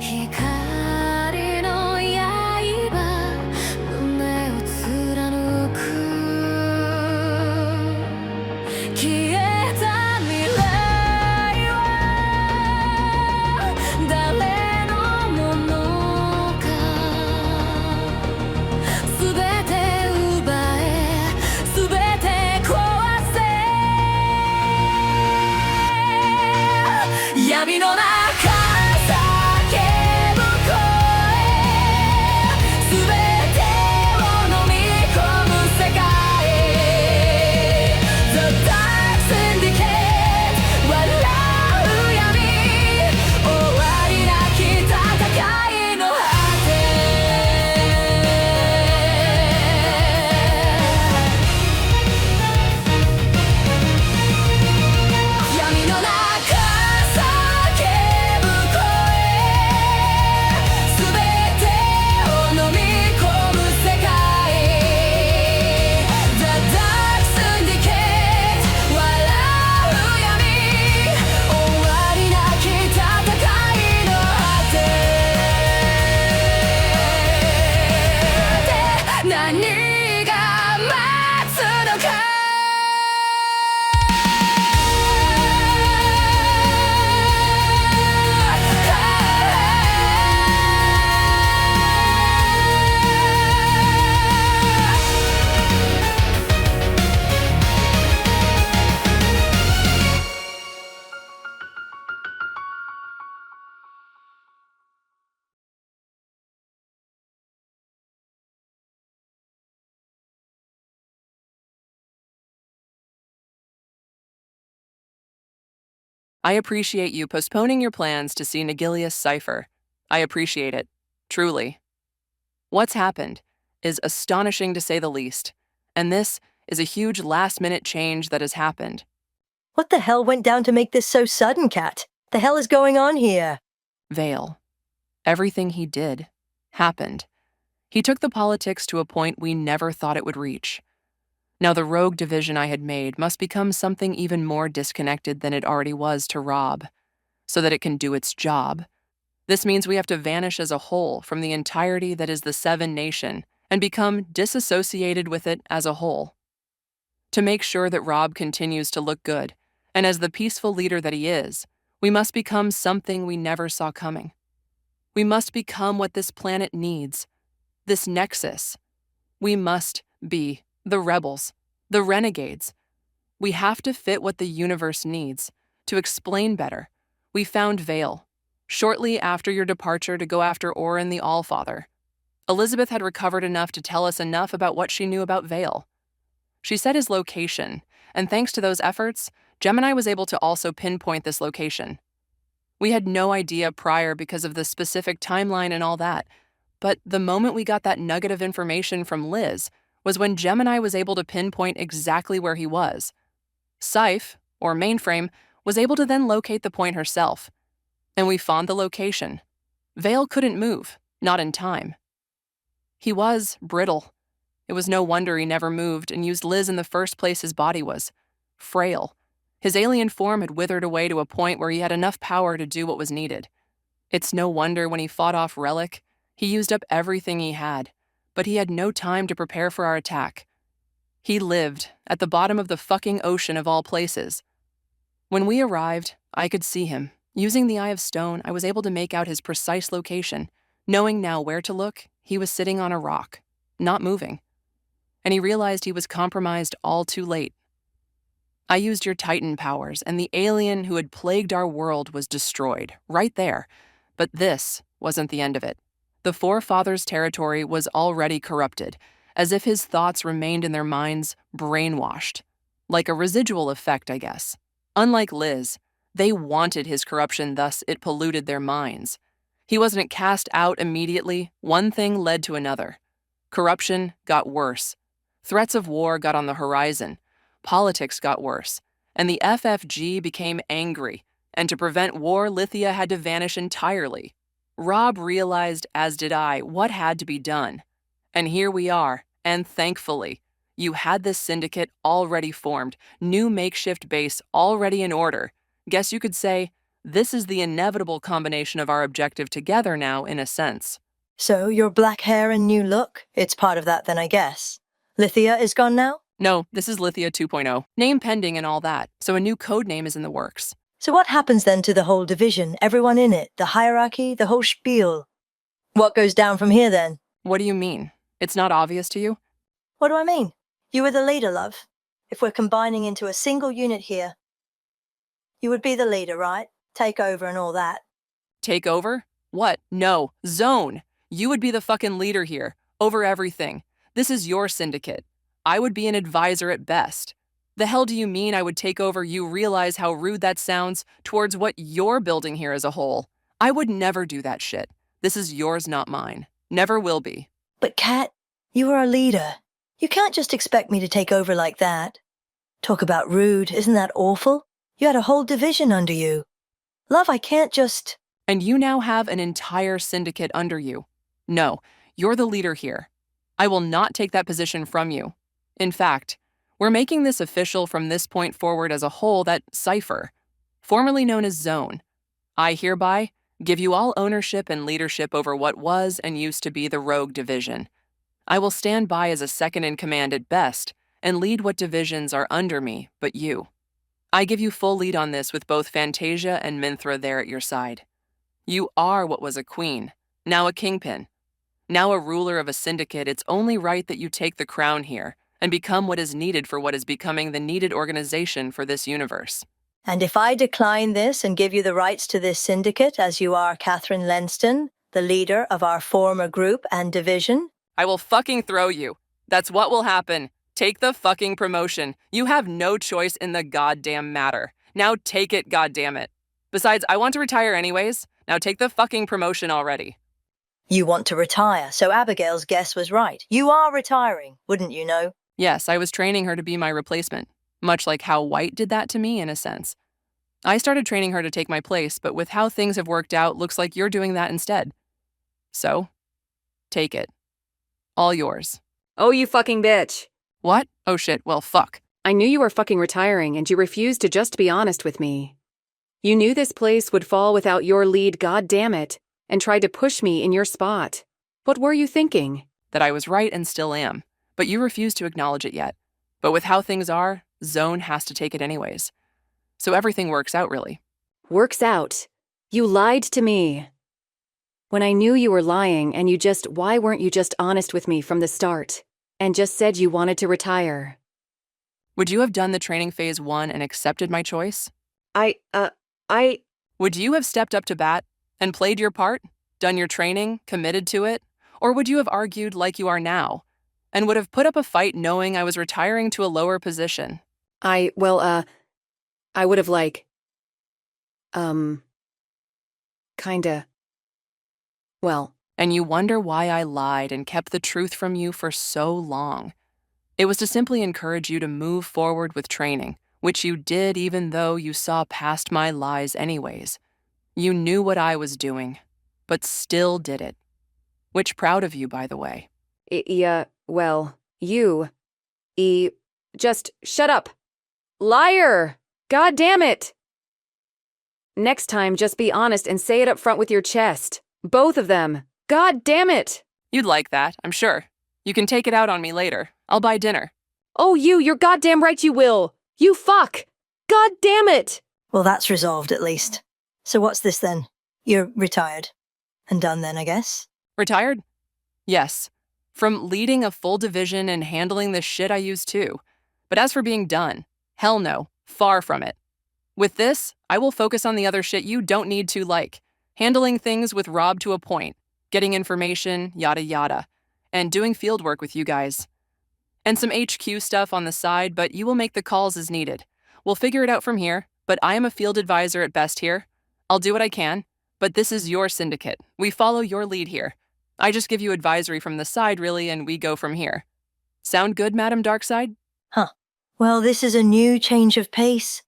光の刃胸を貫く消えた未来は誰のものか全て奪え全て壊せ闇の中I appreciate you postponing your plans to see Nagilius Cipher. I appreciate it. Truly. What's happened is astonishing to say the least, and this is a huge last-minute change that has happened. What the hell went down to make this so sudden, Cat? The hell is going on here? Vale. Everything he did happened. He took the politics to a point we never thought it would reach. Now the rogue division I had made must become something even more disconnected than it already was to Rob, so that it can do its job. This means we have to vanish as a whole from the entirety that is the Seven Nation and become disassociated with it as a whole. To make sure that Rob continues to look good, and as the peaceful leader that he is, we must become something we never saw coming. We must become what this planet needs, this nexus. We must be the rebels, the renegades. We have to fit what the universe needs. To explain better, we found Vale, shortly after your departure to go after Orin the Allfather. Elizabeth had recovered enough to tell us enough about what she knew about Vale. She said his location, and thanks to those efforts, Gemini was able to also pinpoint this location. We had no idea prior because of the specific timeline and all that, but the moment we got that nugget of information from Liz was when Gemini was able to pinpoint exactly where he was. Scythe, or Mainframe, was able to then locate the point herself, and we found the location. Vale couldn't move, not in time. He was brittle. It was no wonder he never moved and used Liz in the first place. His body was frail. His alien form had withered away to a point where he had enough power to do what was needed. It's no wonder when he fought off Relic, he used up everything he had, but he had no time to prepare for our attack. He lived at the bottom of the fucking ocean of all places. When we arrived, I could see him. Using the Eye of Stone, I was able to make out his precise location. Knowing now where to look, he was sitting on a rock, not moving. And he realized he was compromised all too late. I used your Titan powers, and the alien who had plagued our world was destroyed, right there. But this wasn't the end of it. The Forefathers' territory was already corrupted, as if his thoughts remained in their minds brainwashed. Like a residual effect, I guess. Unlike Liz, they wanted his corruption, thus it polluted their minds. He wasn't cast out immediately. One thing led to another. Corruption got worse. Threats of war got on the horizon. Politics got worse. And the FFG became angry. And to prevent war, Lithia had to vanish entirely. Rob realized, as did I, what had to be done. And here we are, and thankfully, you had this syndicate already formed, new makeshift base already in order. Guess you could say, This is the inevitable combination of our objective together now, in a sense. So, your black hair and new look? It's part of that then, I guess. Lithia is gone now? No, this is Lithia 2.0. Name pending and all that, so a new code name is in the works. So what happens then to the whole division, everyone in it, the hierarchy, the whole spiel? What goes down from here then? What do you mean? It's not obvious to you? What do I mean? You were the leader, love. If we're combining into a single unit here, you would be the leader, right? Take over and all that. Take over? What? No. Zone. You would be the fucking leader here, over everything. This is your syndicate. I would be an advisor at best. The hell do you mean I would take over? You realize how rude that sounds towards what you're building here as a whole. I would never do that shit. This is yours, not mine. Never will be. But Kat, you are a leader. You can't just expect me to take over like that. Talk about rude, isn't that awful? You had a whole division under you. Love, I can't just... And you now have an entire syndicate under you. No, you're the leader here. I will not take that position from you. In fact, we're making this official from this point forward as a whole that Cipher, formerly known as Zone. I hereby give you all ownership and leadership over what was and used to be the Rogue Division. I will stand by as a second in command at best and lead what divisions are under me but you. I give you full lead on this with both Fantasia and Minthra there at your side. You are what was a queen, now a kingpin. Now a ruler of a syndicate, it's only right that you take the crown here and become what is needed for what is becoming the needed organization for this universe. And if I decline this and give you the rights to this syndicate as you are Catherine Lenston, the leader of our former group and division? I will fucking throw you. That's what will happen. Take the fucking promotion. You have no choice in the goddamn matter. Now take it, goddammit. Besides, I want to retire anyways. Now take the fucking promotion already. You want to retire, so Abigail's guess was right. You are retiring, wouldn't you know? Yes, I was training her to be my replacement, much like how White did that to me in a sense. I started training her to take my place, but with how things have worked out, looks like you're doing that instead. So, take it. All yours. Oh, you fucking bitch. What? Oh shit, well fuck. I knew you were fucking retiring and you refused to just be honest with me. You knew this place would fall without your lead, goddammit, and tried to push me in your spot. What were you thinking? That I was right and still am, but you refuse to acknowledge it yet. But with how things are, Zone has to take it anyways. So everything works out, really. Works out. You lied to me. When I knew you were lying and why weren't you just honest with me from the start? And just said you wanted to retire. Would you have done the training phase 1 and accepted my choice? Would you have stepped up to bat and played your part, done your training, committed to it? Or would you have argued like you are now, and would have put up a fight knowing I was retiring to a lower position? I would have kinda. Well. And you wonder why I lied and kept the truth from you for so long. It was to simply encourage you to move forward with training, which you did even though you saw past my lies anyways. You knew what I was doing, but still did it. Which proud of you, by the way. Just shut up. Liar! God damn it! Next time, just be honest and say it up front with your chest. Both of them. God damn it! You'd like that, I'm sure. You can take it out on me later. I'll buy dinner. Oh, you're goddamn right you will! You fuck! God damn it! Well, that's resolved at least. So what's this then? You're retired. And done then, I guess? Retired? Yes. From leading a full division and handling the shit I used to. But as for being done, hell no, far from it. With this, I will focus on the other shit you don't need to like. Handling things with Rob to a point, getting information, yada yada, and doing field work with you guys. And some HQ stuff on the side, but you will make the calls as needed. We'll figure it out from here, but I am a field advisor at best here. I'll do what I can, but this is your syndicate. We follow your lead here. I just give you advisory from the side, really, and we go from here. Sound good, Madam Darkside? Huh. Well, this is a new change of pace.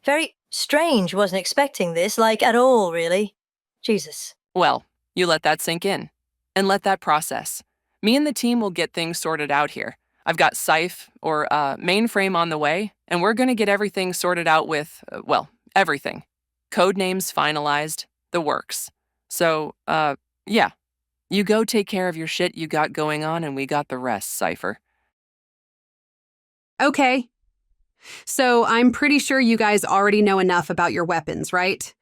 Very strange, wasn't expecting this, at all, really. Jesus. Well, you let that sink in. And let that process. Me and the team will get things sorted out here. I've got Scythe, mainframe on the way, and we're gonna get everything sorted out with, everything. Code names finalized, the works. So, yeah. You go take care of your shit you got going on, and we got the rest, Cypher. Okay. So I'm pretty sure you guys already know enough about your weapons, right?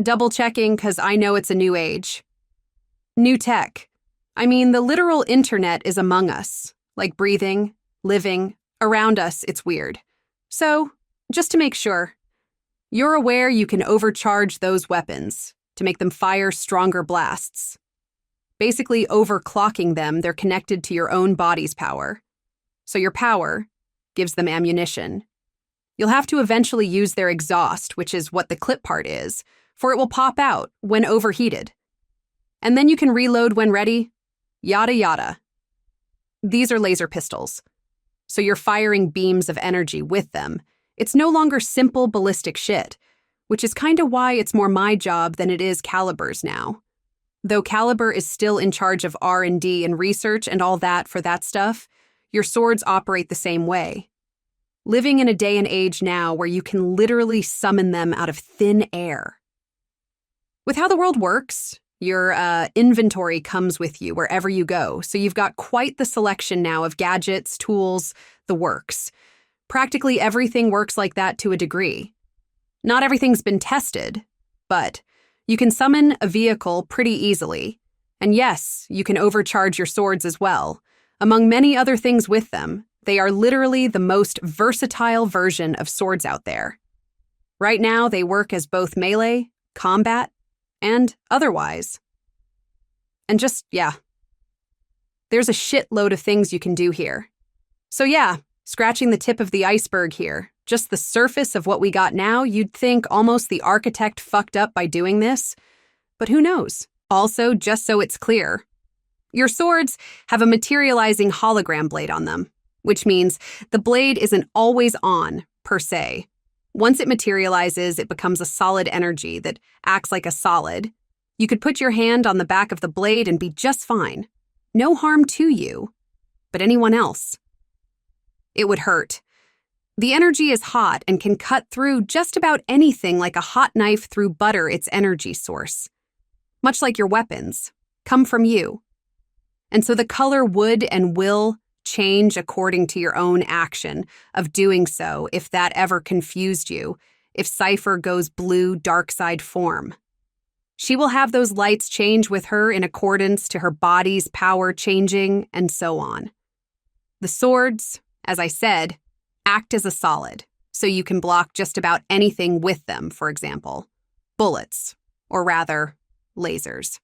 Double checking because I know it's a new age. New tech. I mean, the literal internet is among us, like breathing, living, around us, it's weird. So, just to make sure, you're aware you can overcharge those weapons to make them fire stronger blasts. Basically, overclocking them, they're connected to your own body's power. So your power gives them ammunition. You'll have to eventually use their exhaust, which is what the clip part is, for it will pop out when overheated. And then you can reload when ready, yada yada. These are laser pistols, so you're firing beams of energy with them. It's no longer simple ballistic shit, which is kinda why it's more my job than it is Caliber's now. Though Caliber is still in charge of R&D and research and all that for that stuff, your swords operate the same way. Living in a day and age now where you can literally summon them out of thin air. With how the world works, your inventory comes with you wherever you go, so you've got quite the selection now of gadgets, tools, the works. Practically everything works like that to a degree. Not everything's been tested, but you can summon a vehicle pretty easily. And yes, you can overcharge your swords as well. Among many other things with them, they are literally the most versatile version of swords out there. Right now, they work as both melee, combat, and otherwise. And just, yeah. There's a shitload of things you can do here. So yeah, scratching the tip of the iceberg here. Just the surface of what we got now, you'd think almost the architect fucked up by doing this. But who knows? Also, just so it's clear, your swords have a materializing hologram blade on them, which means the blade isn't always on, per se. Once it materializes, it becomes a solid energy that acts like a solid. You could put your hand on the back of the blade and be just fine. No harm to you, but anyone else. It would hurt. The energy is hot and can cut through just about anything like a hot knife through butter, its energy source. Much like your weapons, come from you. And so the color would and will change according to your own action of doing so if that ever confused you, if Cypher goes blue dark side form. She will have those lights change with her in accordance to her body's power changing and so on. The swords, as I said, act as a solid, so you can block just about anything with them, for example, bullets, or rather, lasers.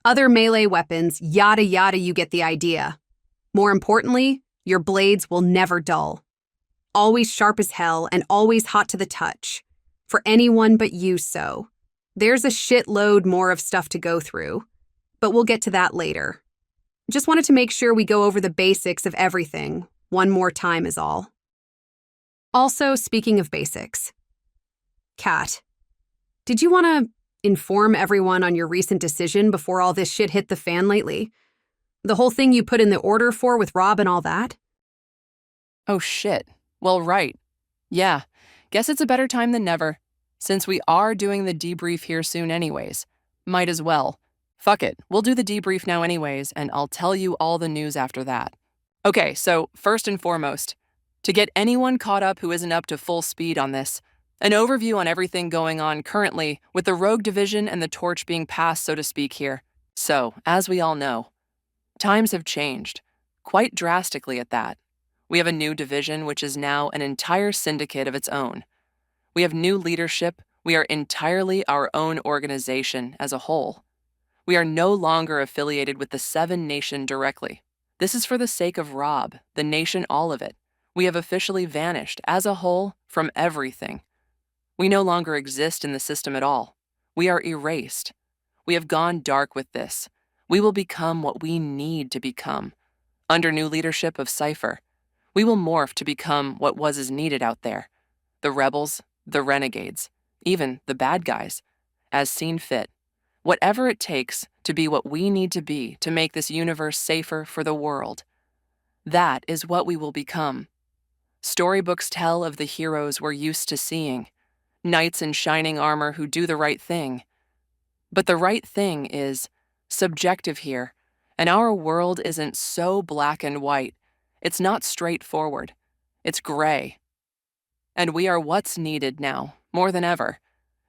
Other melee weapons, yada yada, you get the idea. More importantly, your blades will never dull. Always sharp as hell and always hot to the touch. For anyone but you so. There's a shitload more of stuff to go through, but we'll get to that later. Just wanted to make sure we go over the basics of everything one more time is all. Also, speaking of basics, Kat, did you want to inform everyone on your recent decision before all this shit hit the fan lately? The whole thing you put in the order for with Rob and all that? Oh shit. Well, right. Yeah. Guess it's a better time than never. Since we are doing the debrief here soon anyways. Might as well. Fuck it. We'll do the debrief now anyways, and I'll tell you all the news after that. Okay, so first and foremost, to get anyone caught up who isn't up to full speed on this, an overview on everything going on currently with the Rogue Division and the torch being passed, so to speak, here. So, as we all know, times have changed, quite drastically at that. We have a new division which is now an entire syndicate of its own. We have new leadership. We are entirely our own organization as a whole. We are no longer affiliated with the Seven Nation directly. This is for the sake of Rob, the nation, all of it. We have officially vanished as a whole from everything. We no longer exist in the system at all. We are erased. We have gone dark with this. We will become what we need to become. Under new leadership of Cypher, we will morph to become what was is needed out there. The rebels, the renegades, even the bad guys, as seen fit. Whatever it takes to be what we need to be to make this universe safer for the world. That is what we will become. Storybooks tell of the heroes we're used to seeing. knights in shining armor who do the right thing. But the right thing is subjective here, and our world isn't so black and white. It's not straightforward. It's gray. And we are what's needed now, more than ever,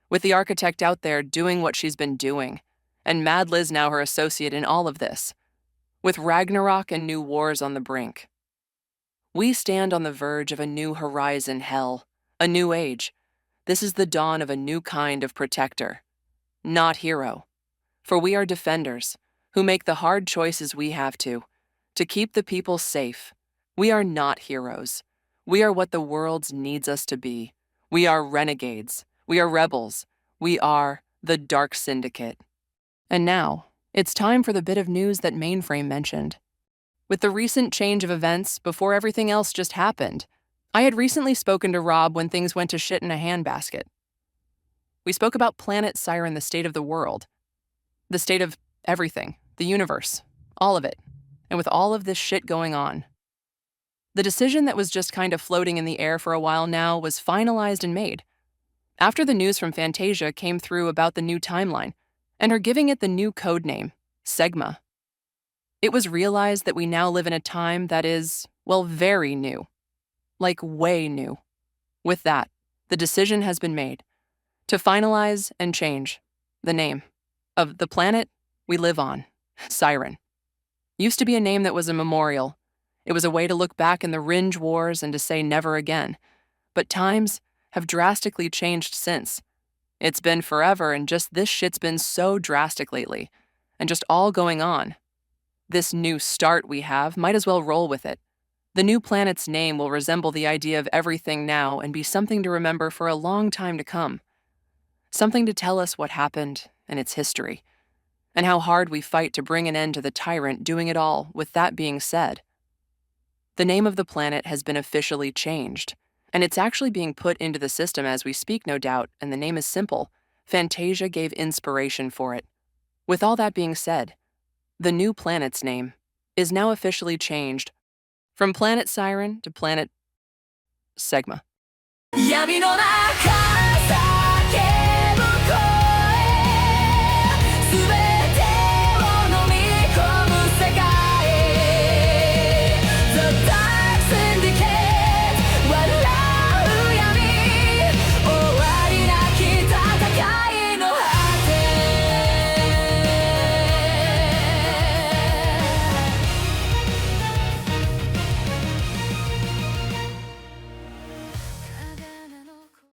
with the architect out there doing what she's been doing, and Mad Liz now her associate in all of this, with Ragnarok and new wars on the brink. We stand on the verge of a new horizon hell, a new age. This is the dawn of a new kind of protector, not hero. For we are defenders, who make the hard choices we have to keep the people safe. We are not heroes. We are what the world needs us to be. We are renegades. We are rebels. We are the Dark Syndicate. And now, it's time for the bit of news that Mainframe mentioned. With the recent change of events, before everything else just happened, I had recently spoken to Rob when things went to shit in a handbasket. We spoke about Planet Siren, the state of the world, the state of everything, the universe, all of it, and with all of this shit going on. The decision that was just kind of floating in the air for a while now was finalized and made. After the news from Fantasia came through about the new timeline, and her giving it the new code name, SEGMA, it was realized that we now live in a time that is, well, very new. Like way new. With that, the decision has been made to finalize and change the name of the planet we live on, Siren. Used to be a name that was a memorial. It was a way to look back in the Ringe Wars and to say never again. But times have drastically changed since. It's been forever, and just this shit's been so drastic lately, and just all going on. This new start we have, might as well roll with it. The new planet's name will resemble the idea of everything now and be something to remember for a long time to come. Something to tell us what happened and its history, and how hard we fight to bring an end to the tyrant doing it all. With that being said, the name of the planet has been officially changed, and it's actually being put into the system as we speak, no doubt, and the name is simple. Fantasia gave inspiration for it. With all that being said, the new planet's name is now officially changed from Planet Siren to Planet SEGMA. 闇の中叫ぶ声